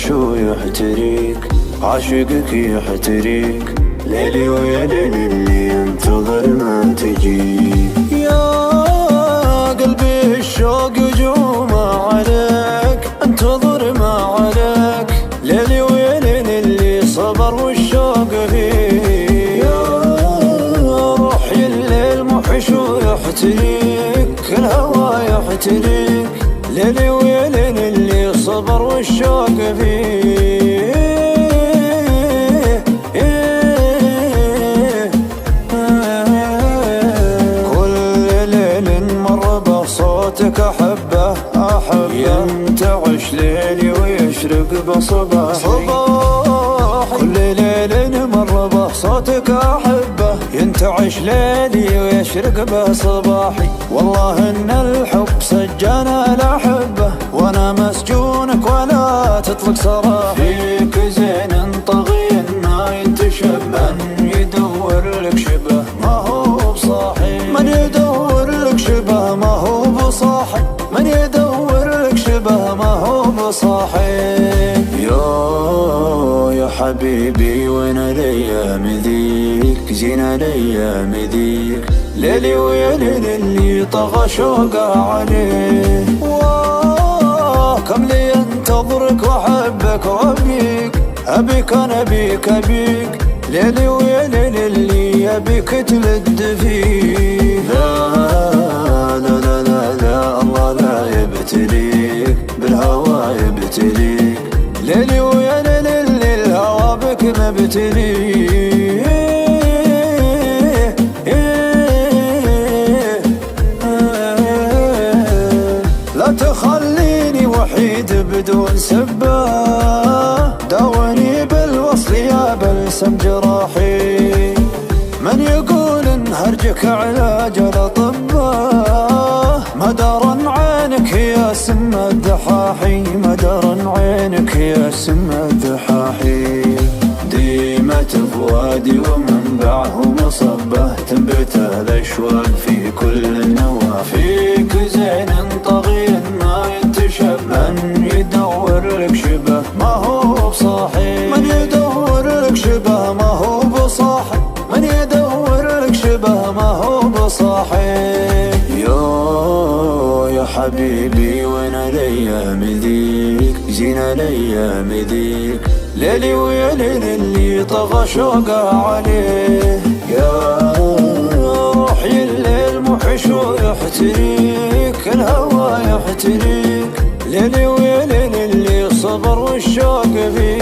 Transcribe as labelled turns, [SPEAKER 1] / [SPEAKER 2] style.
[SPEAKER 1] الموحش ويحتريك، عاشقك يحتريك، ليلي ويا ليل اللي ينتظر ما تجيك. يا قلبي الشوق يجوم عليك، انتظر ما عليك، ليلي ويا ليل اللي صبر والشوق فيك. يا روحي الليل موحش ويحتريك، الهوى يحتريك، ليلي ويا ليل اللي صبر والشوق فيه. كل ليل مر بصوتك أحبه أحبه، ينتعش ليلي ويشرق بصباحي. كل ليل مر بصوتك أحبه، ينتعش ليلي ويشرق بصباحي. والله إن الحب سجانا الأحبة، وأنا مسجونك ولا تطلق سراحي. فيك زين طغي ما ينتشبه، من يدور لك شبه ما هو بصاحي، من يدور لك شبه ما هو بصاحي، من يدور لك شبه ما هو بصاحي. يا حبيبي وين الايام ذيك، زين الايام ذيك، ليلي ويا ليل اللي طغى شوقه عليه. كم لي انتظرك واحبك وابيك، ابيك انا بيك ابيك، ليلي ويا ليل اللي يبيك تلد فيه. لا لا لا لا لا الله لا يبتليك، بالهوى يبتليك، ليلي ويا ليل اللي الهوى بك مبتليك. لا تخليني وحيد بدون سبة، داوني بالوصل يا بلسم جراحي. من يقول ان هرجك علاج لطبه، مدار عينك يا سم الدحاحي، مدار عينك يا سم الدحاحي. ديمة فؤادي ومنبعه مصبه، تنبت الاشواق في كل النوى. فيك زين طغي ما ينتشب، من يدور لك شبه ما هو بصاحي، من يدور لك شبه ما هو بصاحي، من يدور لك شبه ما هو بصاحي. يا حبيبي وين الايام ذيك، زين الايام ذيك، ليلي ويا ليل اللي طغى شوقه عليه. يا روحي الليل موحش ويحتريك، الهوى يحتريك، ليلي ويا ليل اللي صبر والشوق فيه.